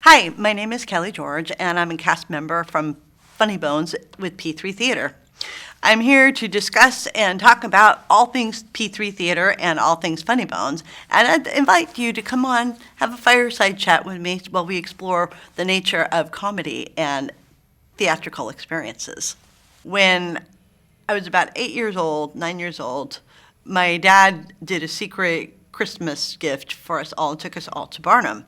Hi, my name is Kelly George, and I'm a cast member from Funny Bonz with P3 Theater. I'm here to discuss and talk about all things P3 Theater and all things Funny Bonz, and I'd invite you to come on, have a fireside chat with me while we explore the nature of comedy and theatrical experiences. When I was about 9 years old, my dad did a secret Christmas gift for us all and took us all to Barnum.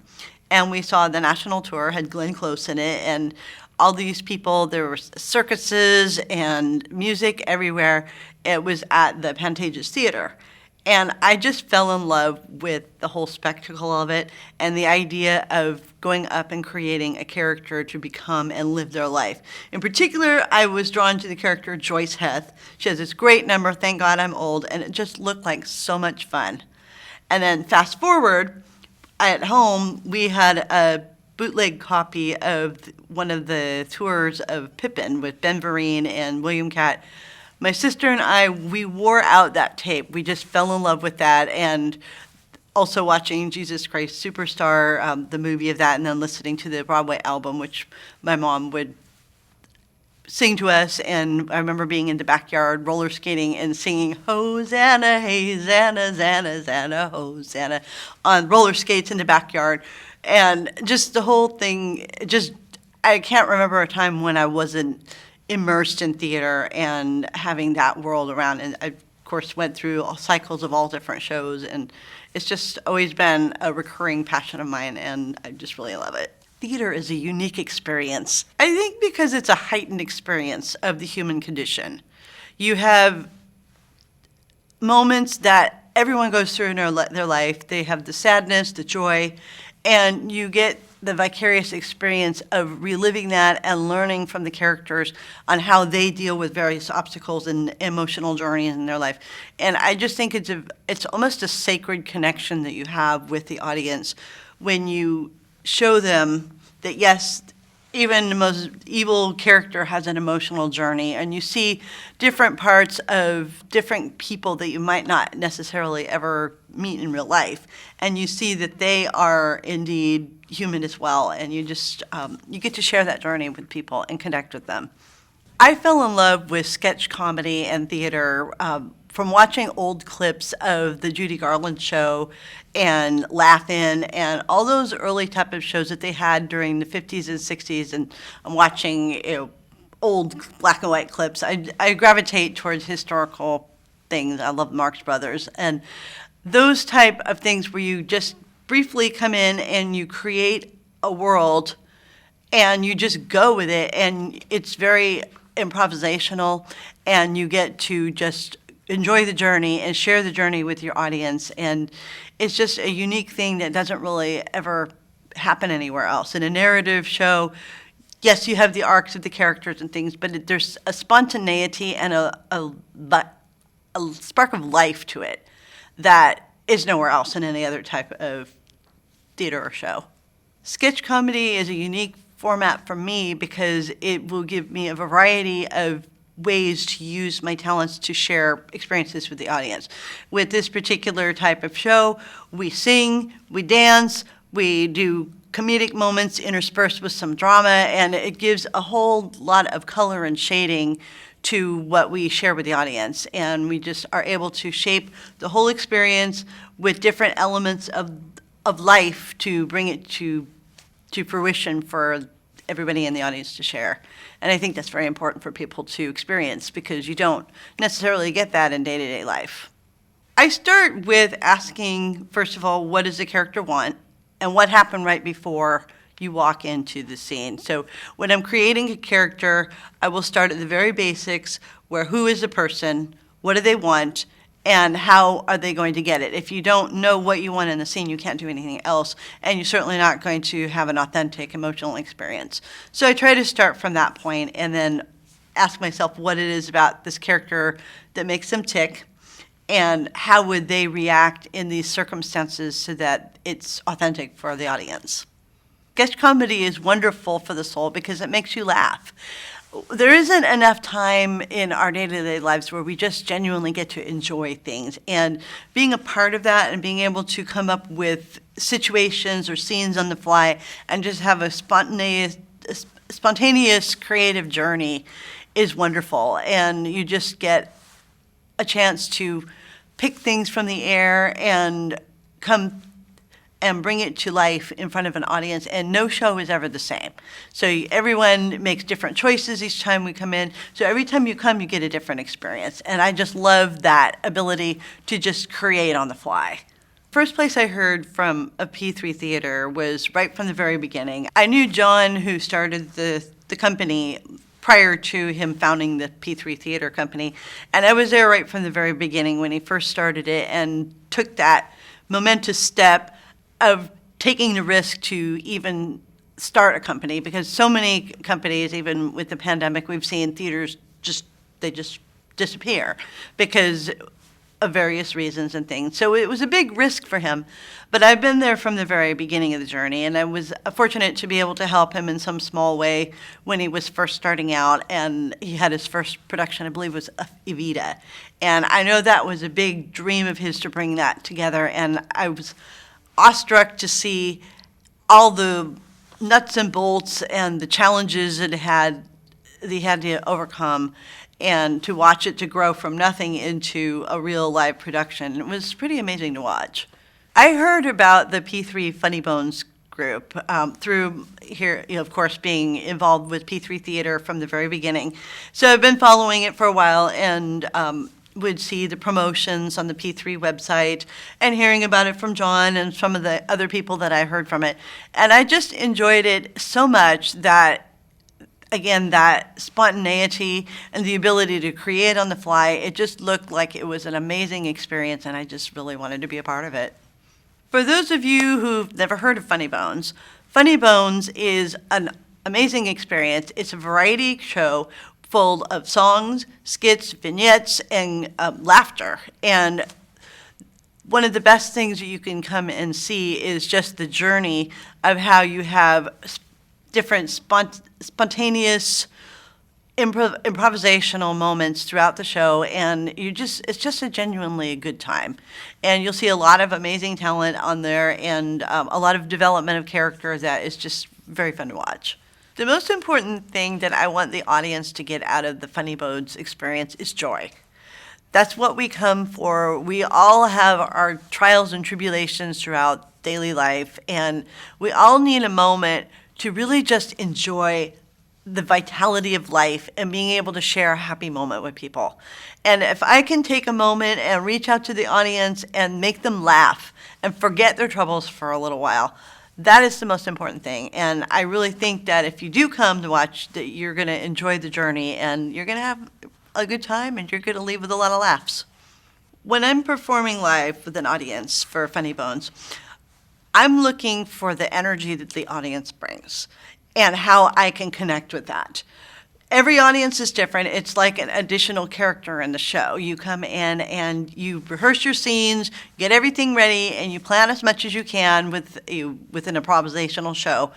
And we saw the national tour, had Glenn Close in it, and all these people, there were circuses and music everywhere. It was at the Pantages Theater. And I just fell in love with the whole spectacle of it and the idea of going up and creating a character to become and live their life. In particular, I was drawn to the character Joyce Heth. She has this great number, Thank God I'm Old, and it just looked like so much fun. And then fast forward, at home, we had a bootleg copy of one of the tours of Pippin with Ben Vereen and William Catt. My sister and I, we wore out that tape. We just fell in love with that, and also watching Jesus Christ Superstar, the movie of that, and then listening to the Broadway album, which my mom would sing to us. And I remember being in the backyard roller skating and singing Hosanna, hey, Zanna, Zanna, Zanna, Hosanna on roller skates in the backyard. And just the whole thing, I can't remember a time when I wasn't immersed in theater and having that world around. And I, of course, went through all cycles of all different shows, and it's just always been a recurring passion of mine, and I just really love it. Theater is a unique experience, I think, because it's a heightened experience of the human condition. You have moments that everyone goes through in their life. They have the sadness, the joy, and you get the vicarious experience of reliving that and learning from the characters on how they deal with various obstacles and emotional journeys in their life. And I just think it's almost a sacred connection that you have with the audience when you show them that, yes, even the most evil character has an emotional journey, and you see different parts of different people that you might not necessarily ever meet in real life, and you see that they are indeed human as well, and you just you get to share that journey with people and connect with them. I fell in love with sketch comedy and theater from watching old clips of the Judy Garland show and Laugh-In and all those early type of shows that they had during the 50s and 60s, and I'm watching old black and white clips. I gravitate towards historical things. I love Marx Brothers and those type of things where you just briefly come in and you create a world and you just go with it, and it's very improvisational, and you get to just enjoy the journey and share the journey with your audience. And it's just a unique thing that doesn't really ever happen anywhere else. In a narrative show, yes, you have the arcs of the characters and things, but there's a spontaneity and a spark of life to it that is nowhere else in any other type of theater or show. Sketch comedy is a unique format for me because it will give me a variety of ways to use my talents to share experiences with the audience. With this particular type of show, we sing, we dance, we do comedic moments interspersed with some drama, and it gives a whole lot of color and shading to what we share with the audience. And we just are able to shape the whole experience with different elements of life to bring it to fruition for everybody in the audience to share. And I think that's very important for people to experience because you don't necessarily get that in day-to-day life. I start with asking, first of all, what does the character want and what happened right before you walk into the scene. So when I'm creating a character, I will start at the very basics, where who is the person, what do they want, and how are they going to get it. If you don't know what you want in the scene, you can't do anything else, and you're certainly not going to have an authentic emotional experience. So I try to start from that point and then ask myself what it is about this character that makes them tick, and how would they react in these circumstances so that it's authentic for the audience. Sketch comedy is wonderful for the soul because it makes you laugh. there isn't enough time in our day-to-day lives where we just genuinely get to enjoy things. And being a part of that and being able to come up with situations or scenes on the fly and just have a spontaneous creative journey is wonderful. And you just get a chance to pick things from the air and come and bring it to life in front of an audience, and no show is ever the same. So everyone makes different choices each time we come in. So every time you come, you get a different experience. And I just love that ability to just create on the fly. First place I heard from a P3 theater was right from the very beginning. I knew John, who started the company, prior to him founding the P3 Theater Company. And I was there right from the very beginning when he first started it and took that momentous step of taking the risk to even start a company, because so many companies, even with the pandemic, we've seen theaters just disappear because of various reasons and things. So it was a big risk for him, but I've been there from the very beginning of the journey, and I was fortunate to be able to help him in some small way when he was first starting out, and he had his first production, I believe, was Evita. And I know that was a big dream of his to bring that together, and I was awestruck to see all the nuts and bolts and the challenges that he had to overcome, and to watch it to grow from nothing into a real live production. It was pretty amazing to watch. I heard about the P3 Funny Bonz group through here, of course, being involved with P3 Theater from the very beginning. So I've been following it for a while, and would see the promotions on the P3 website and hearing about it from John and some of the other people that I heard from it. And I just enjoyed it so much that, again, that spontaneity and the ability to create on the fly, it just looked like it was an amazing experience, and I just really wanted to be a part of it. For those of you who've never heard of Funny Bonz is an amazing experience. It's a variety show full of songs, skits, vignettes, and laughter. And one of the best things that you can come and see is just the journey of how you have different spontaneous improvisational moments throughout the show, and it's just a genuinely good time. And you'll see a lot of amazing talent on there, and a lot of development of character that is just very fun to watch. The most important thing that I want the audience to get out of the Funny Bonz experience is joy. That's what we come for. We all have our trials and tribulations throughout daily life, and we all need a moment to really just enjoy the vitality of life and being able to share a happy moment with people. And if I can take a moment and reach out to the audience and make them laugh and forget their troubles for a little while, that is the most important thing. And I really think that if you do come to watch, that you're going to enjoy the journey, and you're going to have a good time, and you're going to leave with a lot of laughs. When I'm performing live with an audience for Funny Bonz, I'm looking for the energy that the audience brings and how I can connect with that. Every audience is different. It's like an additional character in the show. You come in and you rehearse your scenes, get everything ready, and you plan as much as you can with an improvisational show.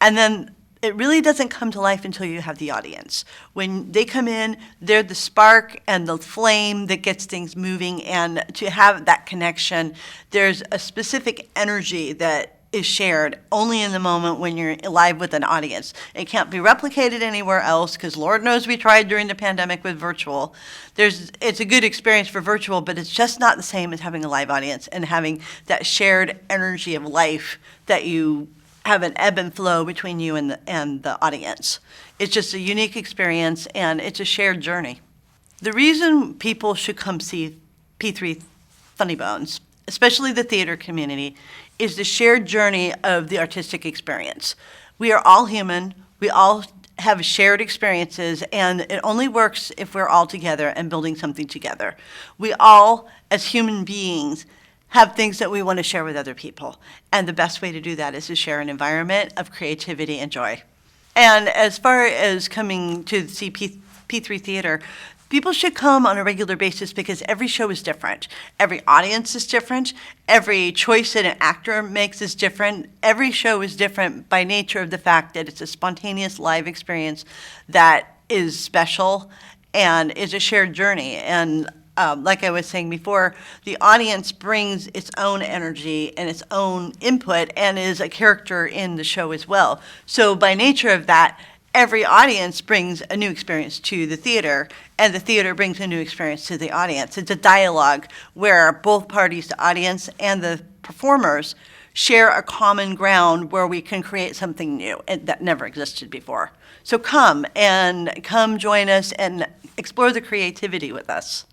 And then it really doesn't come to life until you have the audience. When they come in, they're the spark and the flame that gets things moving, and to have that connection, there's a specific energy that is shared only in the moment when you're live with an audience. It can't be replicated anywhere else, because Lord knows we tried during the pandemic with virtual. It's a good experience for virtual, but it's just not the same as having a live audience and having that shared energy of life that you have an ebb and flow between you and the audience. It's just a unique experience, and it's a shared journey. The reason people should come see P3 Funny Bonz, especially the theater community, is the shared journey of the artistic experience. We are all human. We all have shared experiences, and it only works if we're all together and building something together. We all, as human beings, have things that we want to share with other people. And the best way to do that is to share an environment of creativity and joy. And as far as coming to see P3 Theater, people should come on a regular basis, because every show is different. Every audience is different. Every choice that an actor makes is different. Every show is different by nature of the fact that it's a spontaneous live experience that is special and is a shared journey. And like I was saying before, the audience brings its own energy and its own input and is a character in the show as well. So by nature of that, every audience brings a new experience to the theater, and the theater brings a new experience to the audience. It's a dialogue where both parties, the audience and the performers, share a common ground where we can create something new that never existed before. So come join us and explore the creativity with us.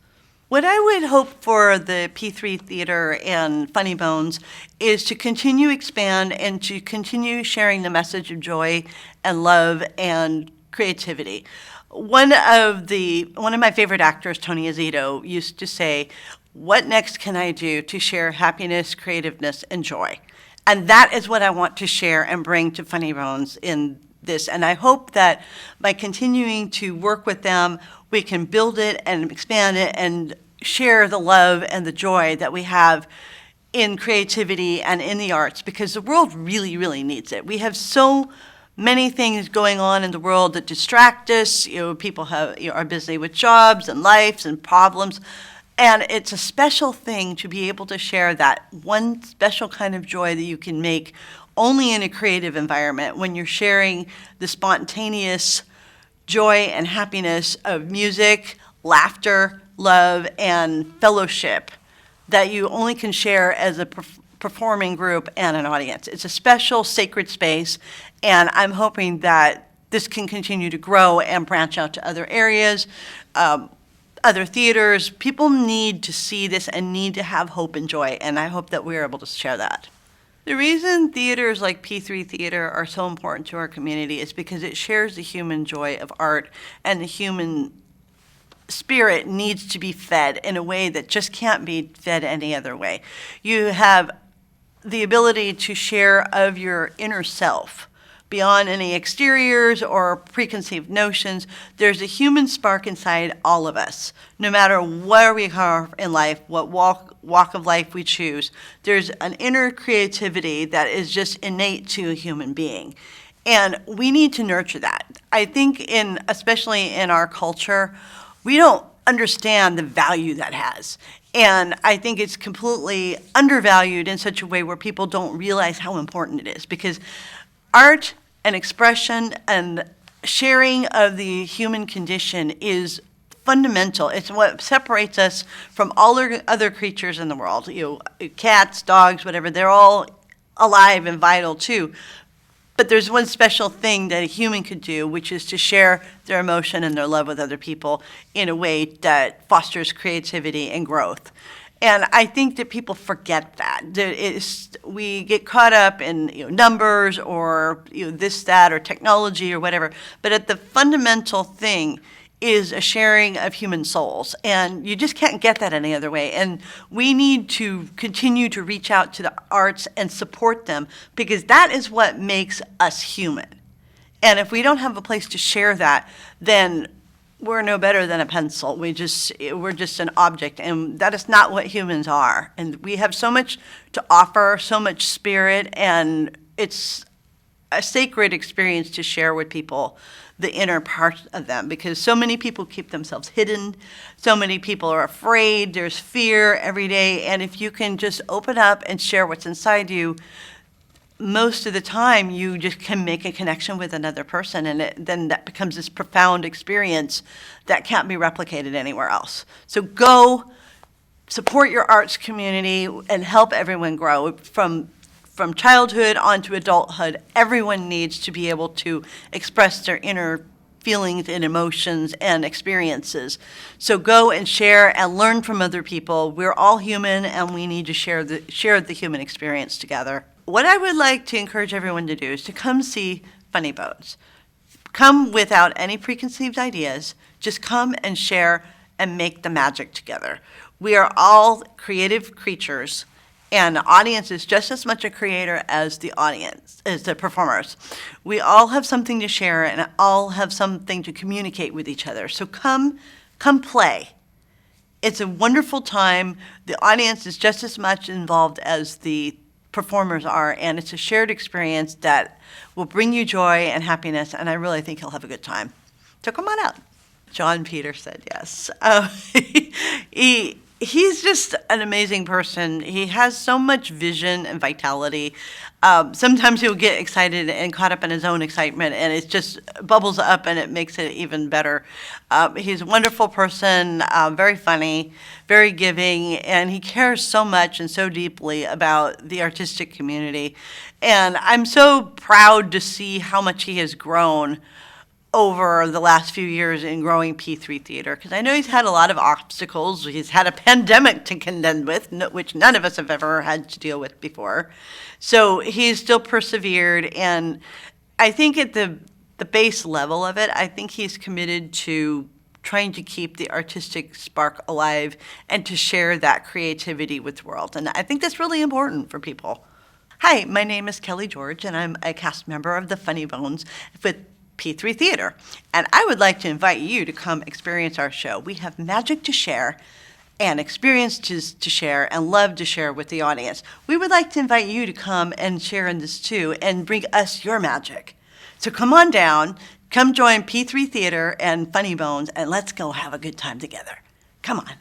What I would hope for the P3 Theater and Funny Bonz is to continue expand and to continue sharing the message of joy and love and creativity. One of my favorite actors, Tony Azzito, used to say, "What next can I do to share happiness, creativeness, and joy?" And that is what I want to share and bring to Funny Bonz in this. And I hope that by continuing to work with them, we can build it and expand it and share the love and the joy that we have in creativity and in the arts, because the world really, really needs it. We have so many things going on in the world that distract us. People are busy with jobs and lives and problems. And it's a special thing to be able to share that one special kind of joy that you can make only in a creative environment, when you're sharing the spontaneous joy and happiness of music, laughter, love, and fellowship that you only can share as a performing group and an audience. It's a special, sacred space, and I'm hoping that this can continue to grow and branch out to other areas, other theaters. People need to see this and need to have hope and joy, and I hope that we're able to share that. The reason theaters like P3 Theater are so important to our community is because it shares the human joy of art, and the human spirit needs to be fed in a way that just can't be fed any other way. You have the ability to share of your inner self beyond any exteriors or preconceived notions. There's a human spark inside all of us. No matter where we are in life, what walk of life we choose, there's an inner creativity that is just innate to a human being. And we need to nurture that. I think especially in our culture, we don't understand the value that has. And I think it's completely undervalued in such a way where people don't realize how important it is, because art and expression and sharing of the human condition is fundamental. It's what separates us from all other creatures in the world. Cats, dogs, whatever, they're all alive and vital too. But there's one special thing that a human could do, which is to share their emotion and their love with other people in a way that fosters creativity and growth. And I think that people forget that. We get caught up in numbers or this, that, or technology or whatever. But at the fundamental thing is a sharing of human souls. And you just can't get that any other way. And we need to continue to reach out to the arts and support them, because that is what makes us human. And if we don't have a place to share that, then we're no better than a pencil. We're just an object, and that is not what humans are. And we have so much to offer, so much spirit, and it's a sacred experience to share with people the inner parts of them, because so many people keep themselves hidden. So many people are afraid. There's fear every day. And if you can just open up and share what's inside you, most of the time you just can make a connection with another person, and then that becomes this profound experience that can't be replicated anywhere else. So go support your arts community and help everyone grow. From childhood on to adulthood, everyone needs to be able to express their inner feelings and emotions and experiences. So go and share and learn from other people. We're all human, and we need to share the human experience together. What I would like to encourage everyone to do is to come see Funny Bonz. Come without any preconceived ideas. Just come and share and make the magic together. We are all creative creatures, and the audience is just as much a creator as the audience, as the performers. We all have something to share and all have something to communicate with each other. So come play. It's a wonderful time. The audience is just as much involved as the performers are, and it's a shared experience that will bring you joy and happiness, and I really think you'll have a good time. So come on out. John Peter said yes. He's just an amazing person. He has so much vision and vitality. Sometimes he'll get excited and caught up in his own excitement, and it just bubbles up, and it makes it even better. He's a wonderful person, very funny, very giving, and he cares so much and so deeply about the artistic community. And I'm so proud to see how much he has grown over the last few years in growing P3 Theater, because I know he's had a lot of obstacles. He's had a pandemic to contend with, which none of us have ever had to deal with before. So he's still persevered, and I think at the base level of it, I think he's committed to trying to keep the artistic spark alive and to share that creativity with the world. And I think that's really important for people. Hi, my name is Kelly George, and I'm a cast member of the Funny Bonz with P3 Theater, and I would like to invite you to come experience our show. We have magic to share and experiences to share and love to share with the audience. We would like to invite you to come and share in this too and bring us your magic. So come on down, come join P3 Theater and Funny Bonz, and let's go have a good time together. Come on.